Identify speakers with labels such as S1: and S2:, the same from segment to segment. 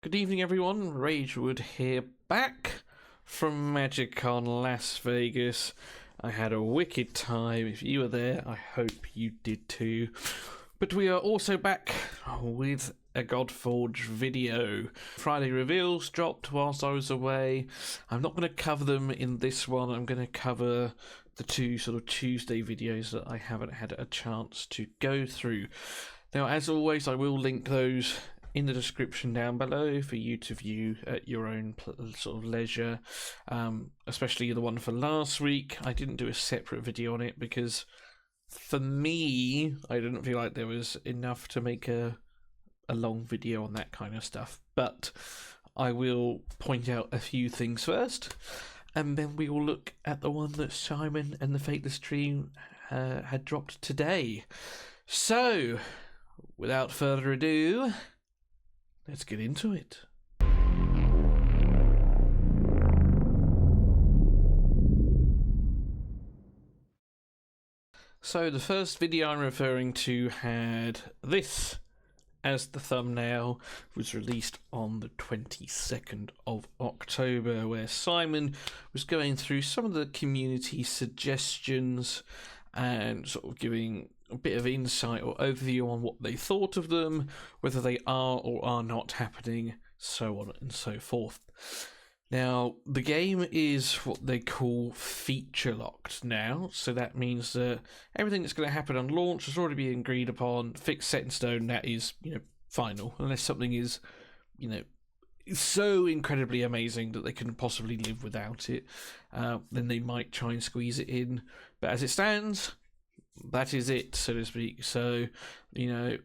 S1: Good evening, everyone. Ragewood here, back from MagicCon Las Vegas. I had a wicked time. If you were there, I hope you did too. But we are also back with a Godforge video. Friday reveals dropped whilst I was away. I'm not going to cover them in this one. I'm going to cover the two sort of Tuesday videos that I haven't had a chance to go through. Now, as always, I will link those in the description down below for you to view at your own sort of leisure, especially the one for last week. I didn't do a separate video on it because for me I didn't feel like there was enough to make a long video on that kind of stuff, but I will point out a few things first, and then we will look at the one that Simon and the Fateless stream had dropped today. So without further ado, let's get into it. So the first video I'm referring to had this as the thumbnail. It was released on the 22nd of October, where Simon was going through some of the community suggestions and sort of giving a bit of insight or overview on what they thought of them, whether they are or are not happening, so on and so forth. Now, the game is what they call feature locked now, so that means that everything that's going to happen on launch has already been agreed upon, fixed, set in stone. That is, final, unless something is, so incredibly amazing that they couldn't possibly live without it. Then they might try and squeeze it in, but as it stands, that is it, so to speak. So,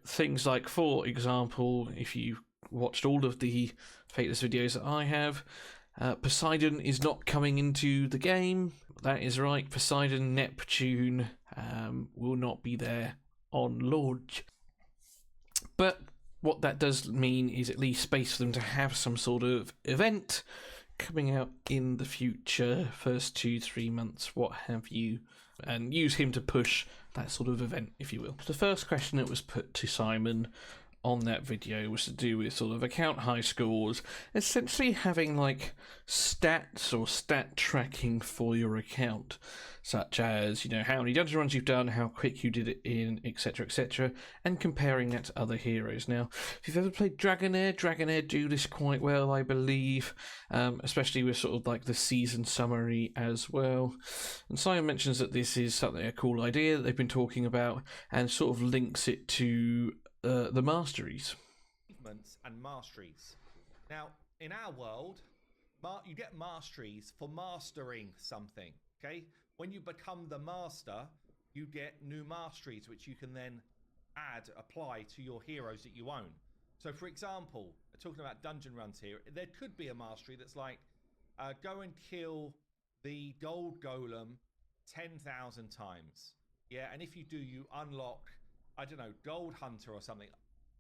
S1: things like, for example, if you watched all of the Fateless videos that I have, Poseidon is not coming into the game. That is right, Poseidon, Neptune will not be there on launch. But what that does mean is at least space for them to have some sort of event coming out in the future, first 2-3 months, what have you, and use him to push that sort of event, if you will. The first question that was put to Simon on that video was to do with sort of account high scores, essentially having like stats or stat tracking for your account, such as, how many dungeon runs you've done, how quick you did it in, etc., and comparing that to other heroes. Now, if you've ever played Dragonair do this quite well, I believe, especially with sort of like the season summary as well. And Simon mentions that this is something, a cool idea that they've been talking about, and sort of links it to the masteries.
S2: Achievements and masteries. Now, in our world, you get masteries for mastering something, okay? When you become the master, you get new masteries, which you can then apply to your heroes that you own. So, for example, talking about dungeon runs here, there could be a mastery that's like, go and kill the gold golem 10,000 times. Yeah, and if you do, you unlock, I don't know, Gold Hunter or something.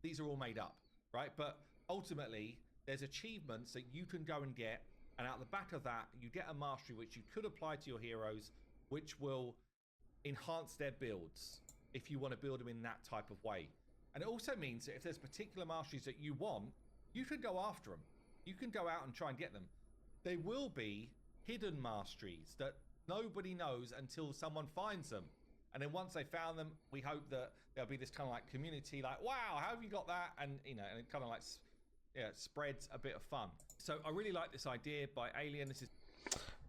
S2: These are all made up, right? But ultimately, there's achievements that you can go and get, and out the back of that, you get a mastery which you could apply to your heroes, which will enhance their builds if you want to build them in that type of way. And it also means that if there's particular masteries that you want, you can go after them. You can go out and try and get them. There will be hidden masteries that nobody knows until someone finds them. And then once they found them, we hope that there'll be this kind of like community, like, wow, how have you got that? And, and it kind of like, spreads a bit of fun. So I really like this idea by Alien.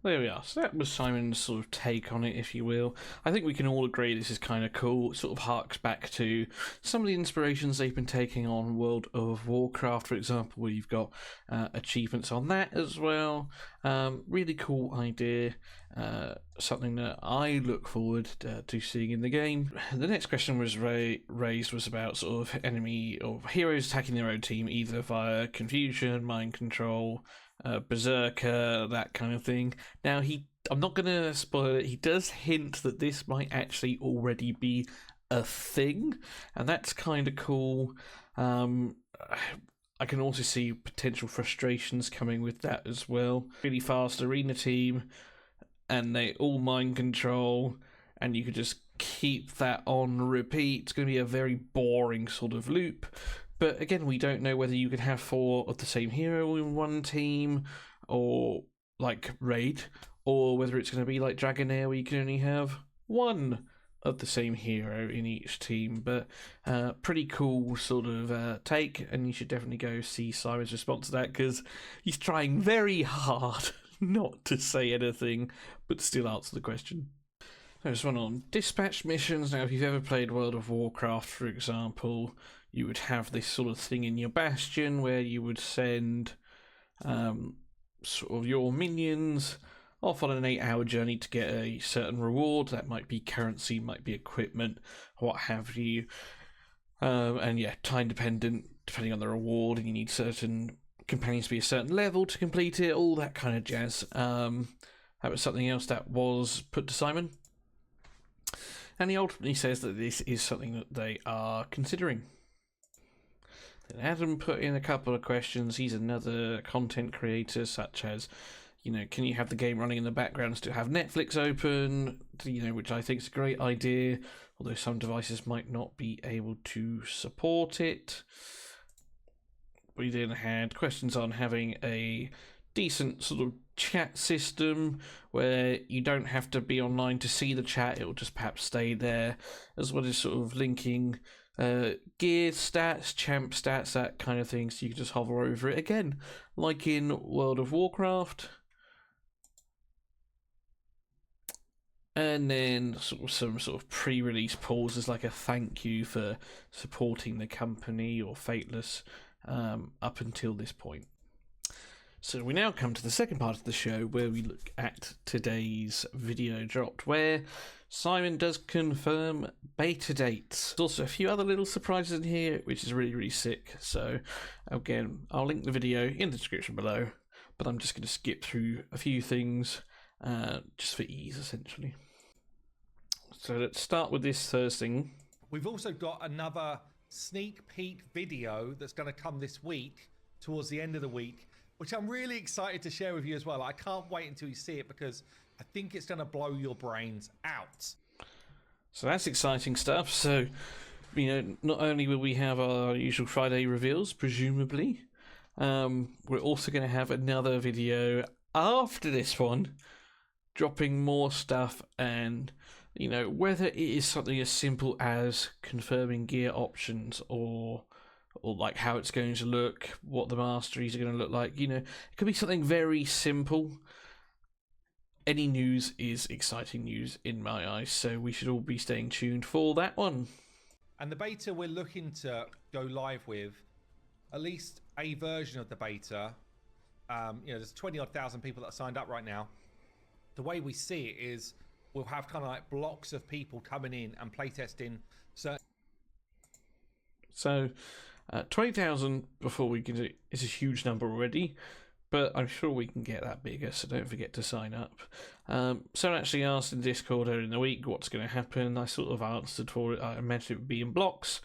S1: There we are. So that was Simon's sort of take on it, if you will. I think we can all agree this is kind of cool. It sort of harks back to some of the inspirations they've been taking on World of Warcraft, for example, where you've got achievements on that as well. Really cool idea. Something that I look forward to seeing in the game. The next question was raised was about sort of enemy or heroes attacking their own team, either via confusion, mind control, berserker, that kind of thing. Now, I'm not going to spoil it, he does hint that this might actually already be a thing, and that's kind of cool. I can also see potential frustrations coming with that as well. Really fast arena team, and they all mind control, and you could just keep that on repeat. It's going to be a very boring sort of loop But again, we don't know whether you can have 4 of the same hero in one team, or like Raid, or whether it's going to be like Dragonair where you can only have 1 of the same hero in each team. But pretty cool sort of take, and you should definitely go see Simon's response to that, because he's trying very hard not to say anything, but still answer the question. There's one on dispatch missions. Now, if you've ever played World of Warcraft, for example, you would have this sort of thing in your bastion where you would send sort of your minions off on an 8-hour journey to get a certain reward. That might be currency, might be equipment, what have you. And yeah, time dependent, depending on the reward, and you need certain companions to be a certain level to complete it, all that kind of jazz. That was something else that was put to Simon. And he ultimately says that this is something that they are considering. Then Adam put in a couple of questions. He's another content creator, such as, can you have the game running in the background and still have Netflix open? Which I think is a great idea, although some devices might not be able to support it. We then had questions on having a decent sort of chat system where you don't have to be online to see the chat, it'll just perhaps stay there, as well as sort of linking gear stats, champ stats, that kind of thing, so you can just hover over it again, like in World of Warcraft. And then some sort of pre-release pauses, like a thank you for supporting the company or Fateless up until this point. So we now come to the second part of the show, where we look at today's video dropped, where Simon does confirm beta dates. There's also a few other little surprises in here, which is really, really sick. So again, I'll link the video in the description below, but I'm just going to skip through a few things just for ease, essentially. So let's start with this first thing.
S2: We've also got another sneak peek video that's going to come this week, towards the end of the week, which I'm really excited to share with you as well. I can't wait until you see it, because I think it's going to blow your brains out.
S1: So that's exciting stuff. So, not only will we have our usual Friday reveals, presumably, we're also going to have another video after this one, dropping more stuff, and, whether it is something as simple as confirming gear options, or like how it's going to look, what the masteries are going to look like. It could be something very simple. Any news is exciting news in my eyes, so we should all be staying tuned for that one.
S2: And the beta we're looking to go live with, at least a version of the beta, there's 20-odd thousand people that are signed up right now. The way we see it is we'll have kind of like blocks of people coming in and playtesting certain...
S1: So 20,000 before we can do it is a huge number already, but I'm sure we can get that bigger, so don't forget to sign up. Someone actually asked in Discord earlier in the week what's going to happen. I sort of answered for it. I mentioned it would be in blocks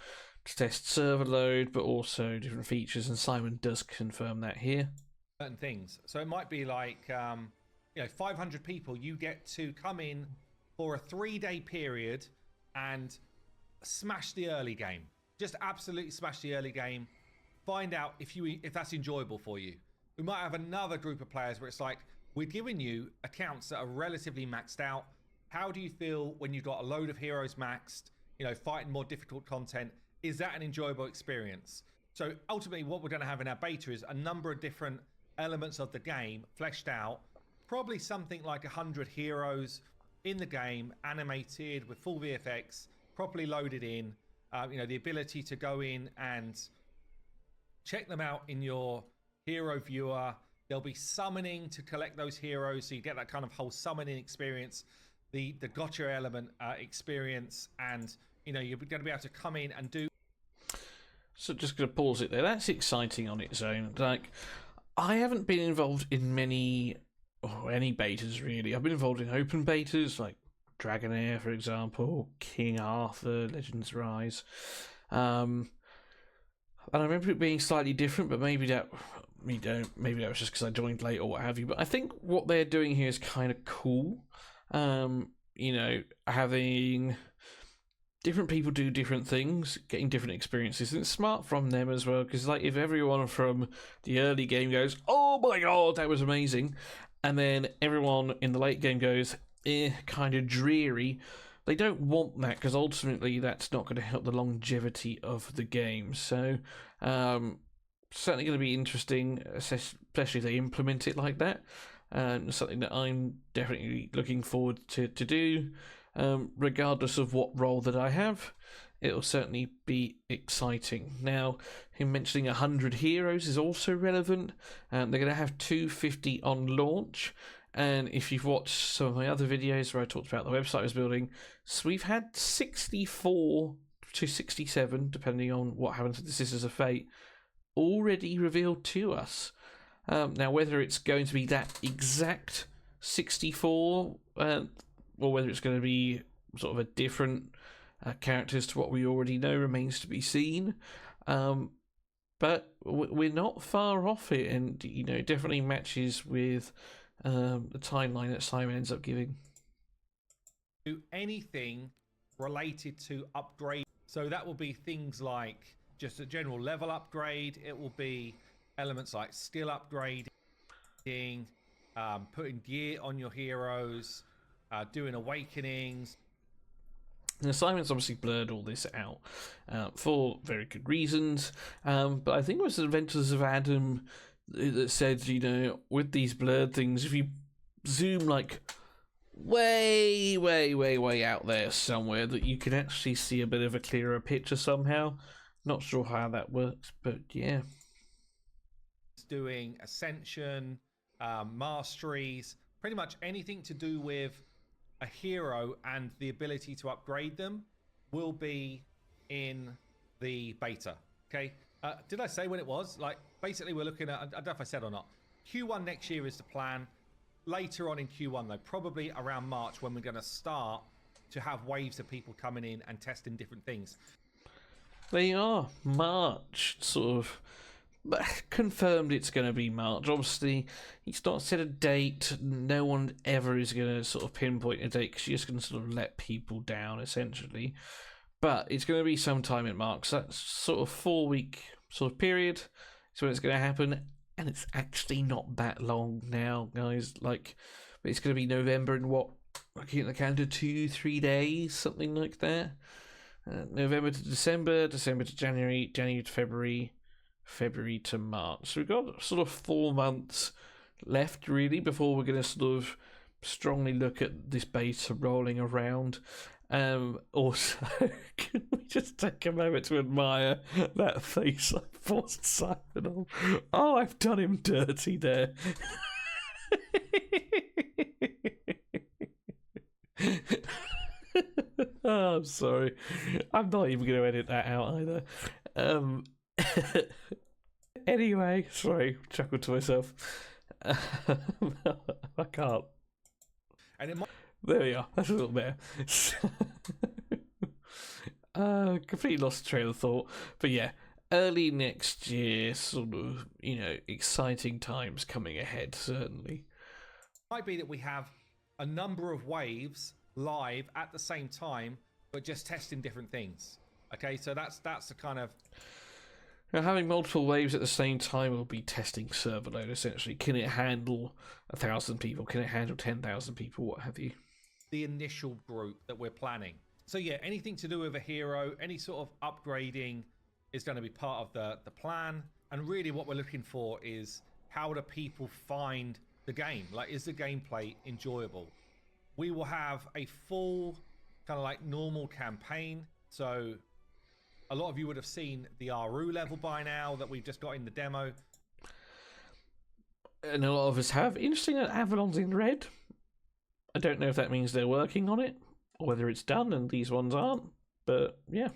S1: to test server load, but also different features, and Simon does confirm that here.
S2: Certain things. So it might be like, 500 people, you get to come in for a 3-day period and smash the early game. Just absolutely smash the early game. Find out if that's enjoyable for you. We might have another group of players where it's like, we're giving you accounts that are relatively maxed out. How do you feel when you've got a load of heroes maxed, fighting more difficult content? Is that an enjoyable experience? So ultimately what we're going to have in our beta is a number of different elements of the game fleshed out. Probably something like 100 heroes in the game, animated with full VFX, properly loaded in. The ability to go in and check them out in your hero viewer. There'll be summoning to collect those heroes, so you get that kind of whole summoning experience, the gotcha element experience, and you're going to be able to come in and do.
S1: So just going to pause it there. That's exciting on its own. Like, I haven't been involved in any betas really. I've been involved in open betas like Dragonair, for example, King Arthur, Legends Rise. And I remember it being slightly different, but maybe that was just because I joined late or what have you. But I think what they're doing here is kind of cool. Having different people do different things, getting different experiences, and it's smart from them as well. Because like if everyone from the early game goes, "Oh my god, that was amazing," and then everyone in the late game goes, kind of dreary. They don't want that because ultimately that's not going to help the longevity of the game. So, certainly going to be interesting, especially if they implement it like that. Something that I'm definitely looking forward to do, regardless of what role that I have. It'll certainly be exciting. Now, him mentioning 100 heroes is also relevant. They're going to have 250 on launch. And if you've watched some of my other videos where I talked about the website I was building, so we've had 64 to 67, depending on what happens with the Sisters of Fate, already revealed to us. Now, whether it's going to be that exact 64, or whether it's going to be sort of a different characters to what we already know remains to be seen. But we're not far off it, and it definitely matches with the timeline that Simon ends up giving.
S2: Do anything related to upgrade. So that will be things like just a general level upgrade. It will be elements like skill upgrading, putting gear on your heroes, doing awakenings.
S1: Now, Simon's obviously blurred all this out for very good reasons, but I think it was Adventures of Adam that said, with these blurred things, if you zoom like way, way, way, way out there somewhere, that you can actually see a bit of a clearer picture somehow. Not sure how that works, but yeah.
S2: Doing ascension, masteries, pretty much anything to do with a hero and the ability to upgrade them will be in the beta. Okay. Did I say when it was? Like, basically we're looking at, I don't know if I said or not, Q1 next year is the plan. Later on in Q1 though, probably around March, when we're going to start to have waves of people coming in and testing different things.
S1: They are March, sort of confirmed it's going to be March. Obviously, he's not set a date. No one ever is going to sort of pinpoint a date because you're just going to sort of let people down, essentially. But it's going to be sometime in March. So that's sort of 4-week sort of period. So when it's going to happen, and it's actually not that long now, guys. Like, it's going to be November in what? Looking at the calendar, 2-3 days, something like that. November to December, December to January, January to February, February to March. So we've got sort of 4 months left, really, before we're going to sort of strongly look at this beta rolling around. Also, can we just take a moment to admire that face I forced Simon on? Oh, I've done him dirty there. Oh, I'm sorry. I'm not even going to edit that out either. Anyway, sorry, chuckled to myself. I can't.
S2: And it might...
S1: There we are. That's a little better. Completely lost the trail of thought. But yeah, early next year, sort of, exciting times coming ahead, certainly.
S2: Might be that we have a number of waves live at the same time, but just testing different things. Okay, so that's the kind of...
S1: Now, having multiple waves at the same time will be testing server load, essentially. Can it handle 1,000 people? Can it handle 10,000 people? What have you?
S2: The initial group that we're planning. So yeah, anything to do with a hero, any sort of upgrading is going to be part of the plan. And really what we're looking for is, how do people find the game? Like, is the gameplay enjoyable? We will have a full kind of like normal campaign. So a lot of you would have seen the Aru level by now that we've just got in the demo.
S1: And a lot of us have. Interesting that Avalon's in red. I don't know if that means they're working on it, or whether it's done and these ones aren't. But yeah,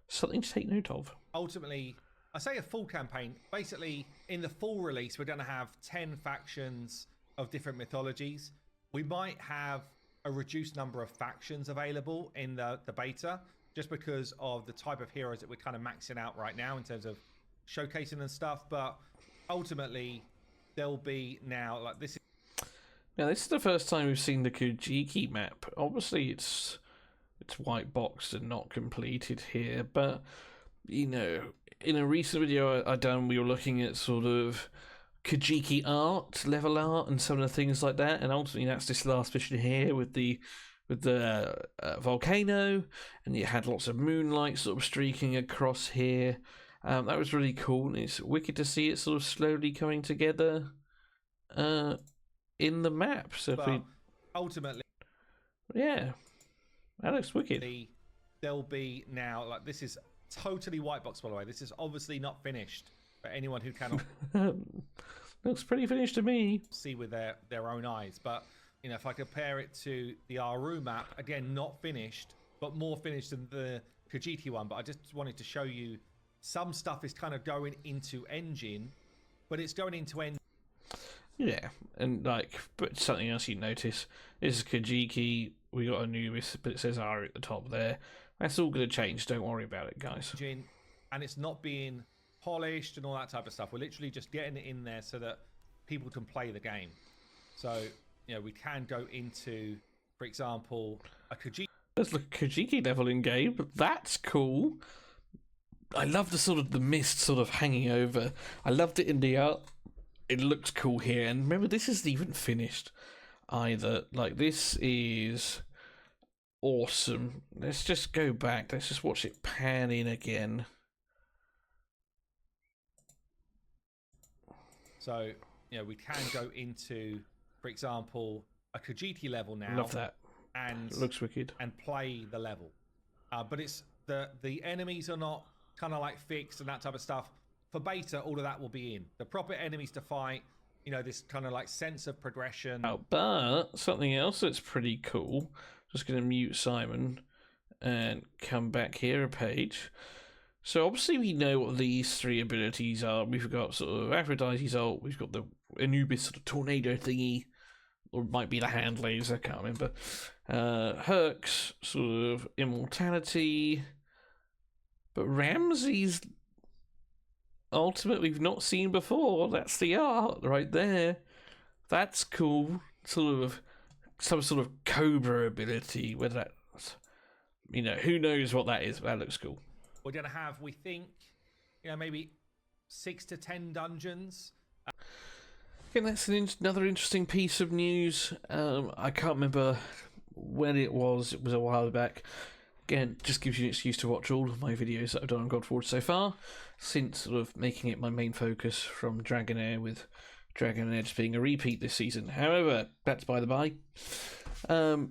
S1: something to take note of.
S2: Ultimately, I say a full campaign. Basically, in the full release, we're going to have 10 factions of different mythologies. We might have a reduced number of factions available in the beta, just because of the type of heroes that we're kind of maxing out right now in terms of showcasing and stuff. But ultimately, there'll be now, like, this is...
S1: Now, this is the first time we've seen the Kujiki map. Obviously, it's it's white boxed and not completed here. But you know, in a recent video I done, we were looking at sort of Kajiki art, level art, and some of the things like that. And ultimately, that's this last mission here with the volcano, and you had lots of moonlight sort of streaking across here. That was really cool, and it's wicked to see it sort of slowly coming together in the map. So if we
S2: ultimately,
S1: yeah, that looks wicked.
S2: There'll be now, like, this is totally white box, by the way. This is obviously not finished for anyone who cannot
S1: looks pretty finished to me.
S2: See with their own eyes. But you know, if I compare it to the Aru map, again, not finished, but more finished than the Kajiti one. But I just wanted to show you some stuff is kind of going into engine, but it's going into engine.
S1: Yeah, and like, but something else you notice is Kajiki. We got Anubis, but it says Aru at the top there. That's all going to change. Don't worry about it, guys.
S2: And it's not being polished and all that type of stuff. We're literally just getting it in there so that people can play the game. So, you know, we can go into, for example, a Kajiki.
S1: There's the Kajiki level in game. That's cool. I love the sort of the mist sort of hanging over. I loved it in the art. It looks cool here. And remember, this isn't even finished either. Like, this is awesome. Let's just go back. Let's just watch it pan in again.
S2: So, you know, we can go into, for example, a Kajiti level now.
S1: Love that.
S2: And
S1: it looks wicked.
S2: And play the level. But it's the enemies are not kind of like fixed and that type of stuff. For beta, all of that will be in. The proper enemies to fight, you know, this kind of like sense of progression.
S1: Oh, but something else that's pretty cool. Just going to mute Simon and come back here a page. So obviously we know what these three abilities are. We've got sort of Aphrodite's ult, we've got the Anubis sort of tornado thingy, or it might be the hand laser, I can't remember. Herc's sort of immortality. But Ramsey's ultimate we've not seen before. That's the art right there. That's cool. Sort of some sort of Cobra ability, whether that's, you know, who knows what that is, but that looks cool.
S2: We're going to have, we think, you know, maybe 6 to 10 dungeons.
S1: Okay, that's another interesting piece of news. I can't remember when it was. It was a while back. Again, just gives you an excuse to watch all of my videos that I've done on Godforge so far, since sort of making it my main focus from Dragonair, with Dragonair just being a repeat this season. However, that's by the by.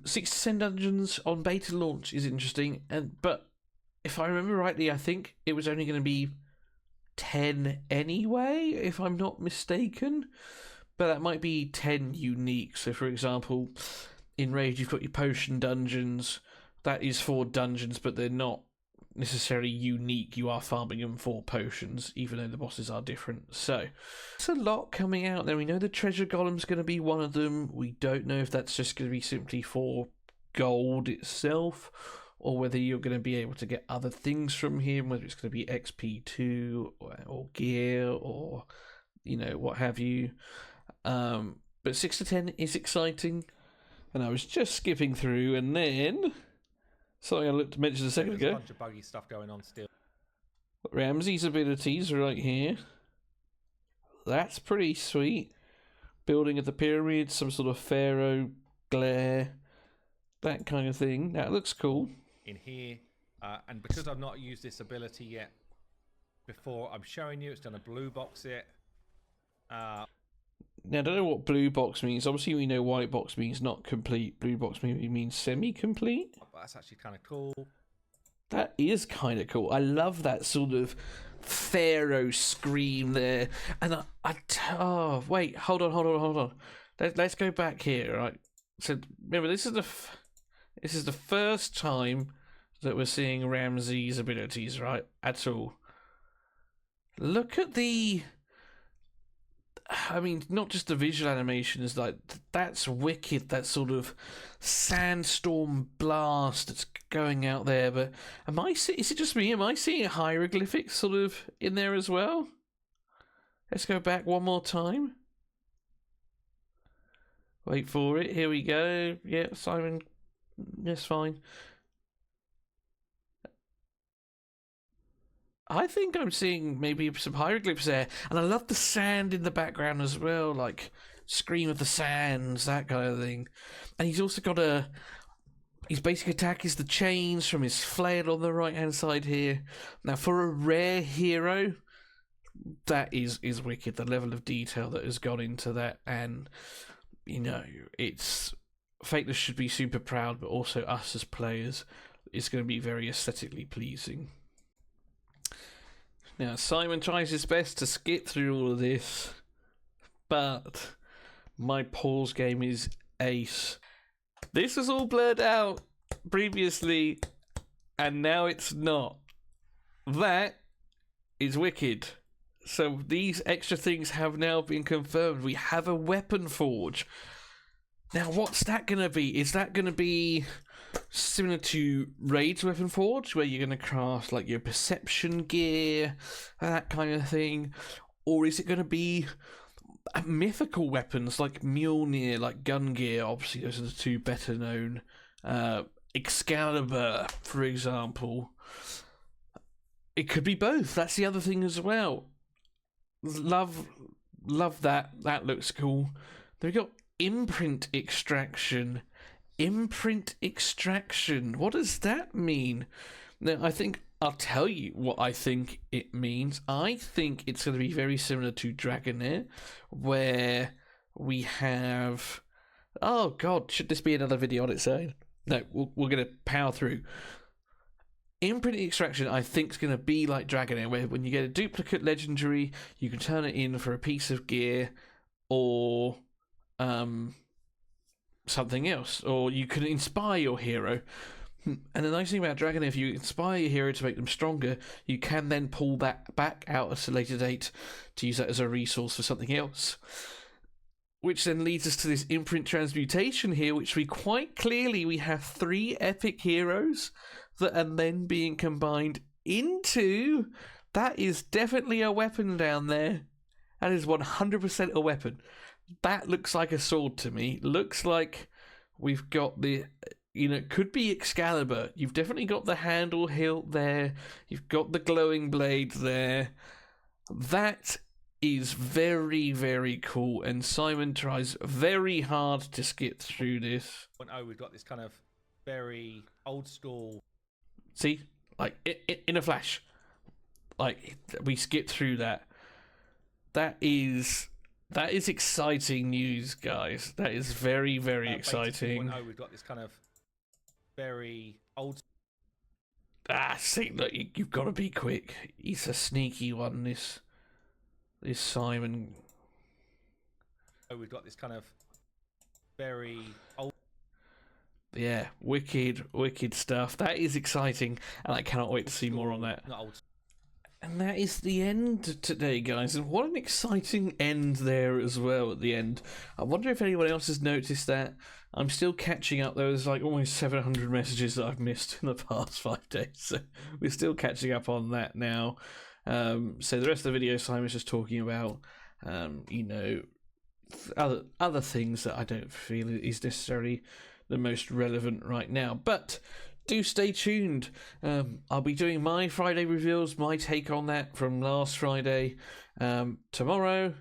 S1: 6 to 10 dungeons on beta launch is interesting, but if I remember rightly, I think it was only going to be 10 anyway, if I'm not mistaken. But that might be 10 unique. So, for example, in Rage, you've got your potion dungeons. That is 4 dungeons, but they're not necessarily unique. You are farming them for potions, even though the bosses are different. So, it's a lot coming out there. We know the treasure golem's going to be one of them. We don't know if that's just going to be simply for gold itself, or whether you're going to be able to get other things from him, whether it's going to be XP2 or gear or, you know, what have you. But 6 to 10 is exciting. And I was just skipping through, and then something I looked to mention a second ago.
S2: There's a bunch of buggy stuff going on still.
S1: Ramsey's abilities are right here. That's pretty sweet. Building of the pyramid, some sort of pharaoh glare, that kind of thing. That looks cool.
S2: In here, and because I've not used this ability yet before, I'm showing you. It's going to blue box it.
S1: Now, I don't know what blue box means. Obviously, we know white box means not complete. Blue box maybe means semi-complete.
S2: But that's actually kind of cool.
S1: That is kind of cool. I love that sort of pharaoh scream there. And oh, wait, hold on. Let's go back here, right? So, remember, this is the first time that we're seeing Ramsey's abilities, right? At all. Look at the... I mean, not just the visual animations, like, that's wicked, that sort of sandstorm blast that's going out there, but is it just me? Am I seeing hieroglyphics sort of in there as well? Let's go back one more time. Wait for it, here we go. Yeah, Simon, that's fine. I think I'm seeing maybe some hieroglyphs there, and I love the sand in the background as well, like Scream of the Sands, that kind of thing. And he's also got his basic attack is the chains from his flail on the right hand side here. Now, for a rare hero, that is wicked. The level of detail that has gone into that, and you know, it's Fateless should be super proud, but also us as players, it's going to be very aesthetically pleasing. Now, Simon tries his best to skip through all of this, but my pause game is ace. This was all blurred out previously, and now it's not. That is wicked. So these extra things have now been confirmed. We have a weapon forge. Now, what's that going to be? Is that going to be similar to Raid's weapon forge, where you're going to craft like your perception gear, that kind of thing? Or is it going to be mythical weapons like Mjolnir, like gun gear? Obviously, those are the two better known. Excalibur, for example. It could be both. That's the other thing as well. Love that. That looks cool. Then we got imprint extraction. Imprint extraction. What does that mean? Now, I think I'll tell you what I think it means. I think it's going to be very similar to Dragonair, where we have... Oh, God, should this be another video on its own? No, we're going to power through. Imprint extraction, I think, is going to be like Dragonair, where when you get a duplicate legendary, you can turn it in for a piece of gear or something else, or you can inspire your hero. And the nice thing about Dragonair, if you inspire your hero to make them stronger, you can then pull that back out at a later date to use that as a resource for something else. Which then leads us to this imprint transmutation here, which we quite clearly, we have 3 epic heroes that are then being combined into... That is definitely a weapon down there. That is 100% a weapon. That looks like a sword to me. Looks like we've got the... You know, it could be Excalibur. You've definitely got the handle hilt there. You've got the glowing blade there. That is very, very cool. And Simon tries very hard to skip through this.
S2: Oh, we've got this kind of very old school...
S1: See? Like, in a flash. Like, we skipped through that. That is exciting news, guys. That is very, very exciting.
S2: Oh, we've got this kind of very old...
S1: See, look, you've got to be quick. He's a sneaky one, this Simon.
S2: Oh, we've got this kind of very old...
S1: Yeah, wicked stuff. That is exciting, and I cannot wait to see more on that.
S2: Not old.
S1: And that is the end today, guys. And what an exciting end there as well at the end. I wonder if anyone else has noticed that. I'm still catching up. There was like almost 700 messages that I've missed in the past 5 days. So we're still catching up on that now. So the rest of the video, Simon's just talking about, you know, other things that I don't feel is necessarily the most relevant right now. But do stay tuned. I'll be doing my Friday reveals, my take on that from last Friday tomorrow.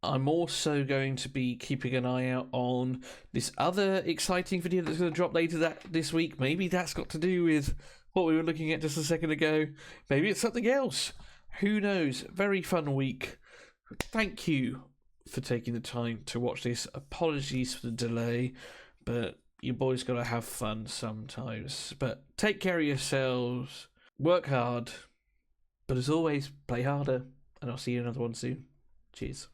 S1: I'm also going to be keeping an eye out on this other exciting video that's going to drop later this week. Maybe that's got to do with what we were looking at just a second ago. Maybe it's something else. Who knows? Very fun week. Thank you for taking the time to watch this. Apologies for the delay, but your boys got to have fun sometimes. But take care of yourselves. Work hard. But as always, play harder. And I'll see you in another one soon. Cheers.